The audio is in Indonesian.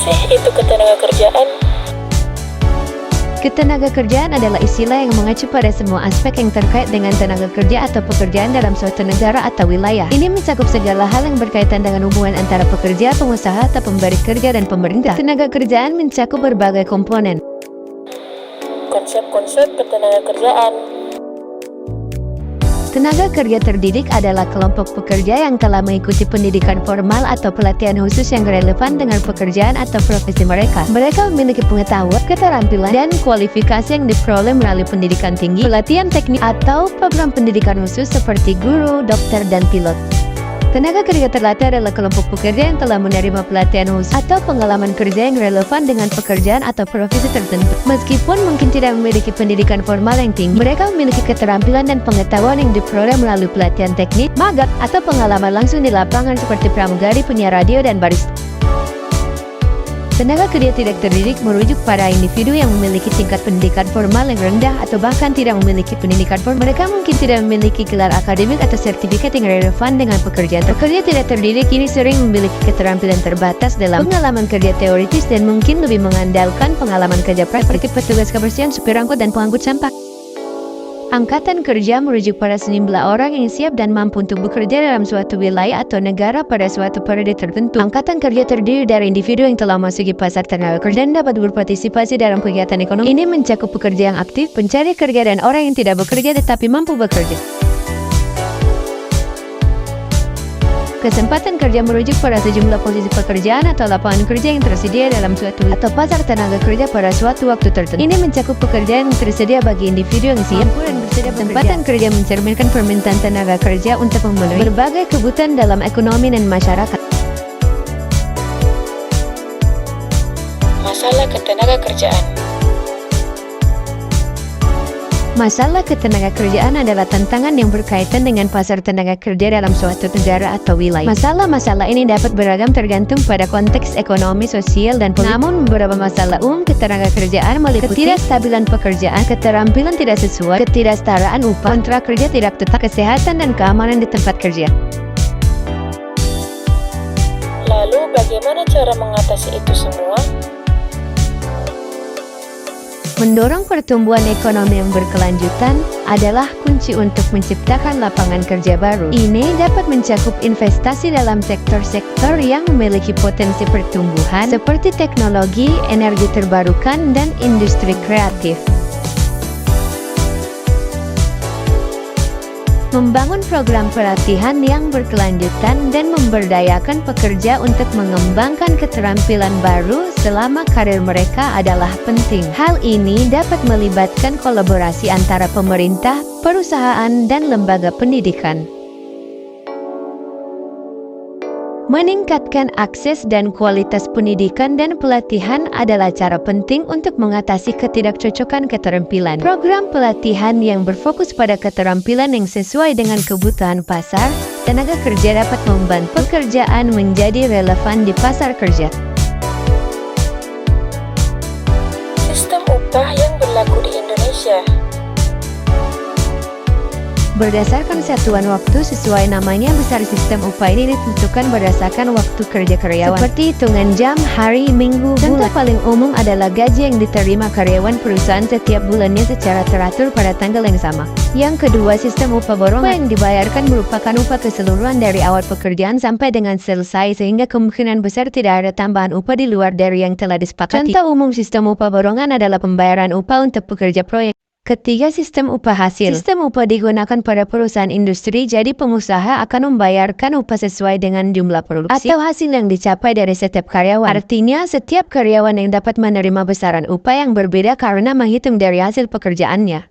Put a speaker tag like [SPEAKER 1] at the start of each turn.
[SPEAKER 1] sih itu ketenagakerjaan?
[SPEAKER 2] Ketenagakerjaan adalah istilah yang mengacu pada semua aspek yang terkait dengan tenaga kerja atau pekerjaan dalam suatu negara atau wilayah. Ini mencakup segala hal yang berkaitan dengan hubungan antara pekerja, pengusaha, atau pemberi kerja, dan pemerintah. Tenaga kerjaan mencakup berbagai komponen.
[SPEAKER 1] Konsep-konsep ketenagakerjaan.
[SPEAKER 2] Tenaga kerja terdidik adalah kelompok pekerja yang telah mengikuti pendidikan formal atau pelatihan khusus yang relevan dengan pekerjaan atau profesi mereka. Mereka memiliki pengetahuan, keterampilan, dan kualifikasi yang diperoleh melalui pendidikan tinggi, pelatihan teknik, atau program pendidikan khusus seperti guru, dokter, dan pilot. Tenaga kerja terlatih adalah kelompok pekerja yang telah menerima pelatihan khusus atau pengalaman kerja yang relevan dengan pekerjaan atau profesi tertentu. Meskipun mungkin tidak memiliki pendidikan formal yang tinggi, mereka memiliki keterampilan dan pengetahuan yang diperoleh melalui pelatihan teknik, magang, atau pengalaman langsung di lapangan seperti pramugari, penyiar radio, dan barista. Tenaga kerja tidak terdidik merujuk pada individu yang memiliki tingkat pendidikan formal yang rendah atau bahkan tidak memiliki pendidikan formal. Mereka mungkin tidak memiliki gelar akademik atau sertifikat yang relevan dengan pekerjaan. Pekerja tidak terdidik ini sering memiliki keterampilan terbatas dalam pengalaman kerja teoritis dan mungkin lebih mengandalkan pengalaman kerja praktik seperti petugas kebersihan, supir angkut, dan pengangkut sampah. Angkatan kerja merujuk pada sejumlah orang yang siap dan mampu untuk bekerja dalam suatu wilayah atau negara pada suatu periode tertentu. Angkatan kerja terdiri dari individu yang telah memasuki pasar tenaga kerja dan dapat berpartisipasi dalam kegiatan ekonomi. Ini mencakup pekerja yang aktif, pencari kerja, dan orang yang tidak bekerja tetapi mampu bekerja. Kesempatan kerja merujuk pada sejumlah posisi pekerjaan atau lapangan kerja yang tersedia dalam suatu atau pasar tenaga kerja pada suatu waktu tertentu. Ini mencakup pekerjaan yang tersedia bagi individu yang siap dan bersedia bekerja. Kesempatan kerja mencerminkan permintaan tenaga kerja untuk memenuhi berbagai kebutuhan dalam ekonomi dan masyarakat.
[SPEAKER 1] Masalah ketenagakerjaan.
[SPEAKER 2] Masalah ketenagakerjaan adalah tantangan yang berkaitan dengan pasar tenaga kerja dalam suatu negara atau wilayah. Masalah-masalah ini dapat beragam tergantung pada konteks ekonomi, sosial, dan politik. Namun beberapa masalah umum ketenagakerjaan meliputi ketidakstabilan pekerjaan, keterampilan tidak sesuai, ketidaksetaraan upah, kontrak kerja tidak tetap, kesehatan dan keamanan di tempat kerja.
[SPEAKER 1] Lalu bagaimana cara mengatasi itu semua?
[SPEAKER 2] Mendorong pertumbuhan ekonomi yang berkelanjutan adalah kunci untuk menciptakan lapangan kerja baru. Ini dapat mencakup investasi dalam sektor-sektor yang memiliki potensi pertumbuhan seperti teknologi, energi terbarukan, dan industri kreatif. Membangun program pelatihan yang berkelanjutan dan memberdayakan pekerja untuk mengembangkan keterampilan baru selama karir mereka adalah penting. Hal ini dapat melibatkan kolaborasi antara pemerintah, perusahaan, dan lembaga pendidikan. Meningkatkan akses dan kualitas pendidikan dan pelatihan adalah cara penting untuk mengatasi ketidakcocokan keterampilan. Program pelatihan yang berfokus pada keterampilan yang sesuai dengan kebutuhan pasar tenaga kerja dapat membantu pekerjaan menjadi relevan di pasar kerja.
[SPEAKER 1] Sistem upah yang berlaku di Indonesia.
[SPEAKER 2] Berdasarkan satuan waktu sesuai namanya, besar sistem upah ini ditentukan berdasarkan waktu kerja karyawan, seperti hitungan jam, hari, minggu, bulan. Contoh paling umum adalah gaji yang diterima karyawan perusahaan setiap bulannya secara teratur pada tanggal yang sama. Yang kedua, sistem upah borongan. Upah yang dibayarkan merupakan upah keseluruhan dari awal pekerjaan sampai dengan selesai, sehingga kemungkinan besar tidak ada tambahan upah di luar dari yang telah disepakati. Contoh umum sistem upah borongan adalah pembayaran upah untuk pekerja proyek. Ketiga, sistem upah hasil. Sistem upah digunakan pada perusahaan industri, jadi pengusaha akan membayarkan upah sesuai dengan jumlah produksi atau hasil yang dicapai dari setiap karyawan. Artinya, setiap karyawan yang dapat menerima besaran upah yang berbeda karena menghitung dari hasil pekerjaannya.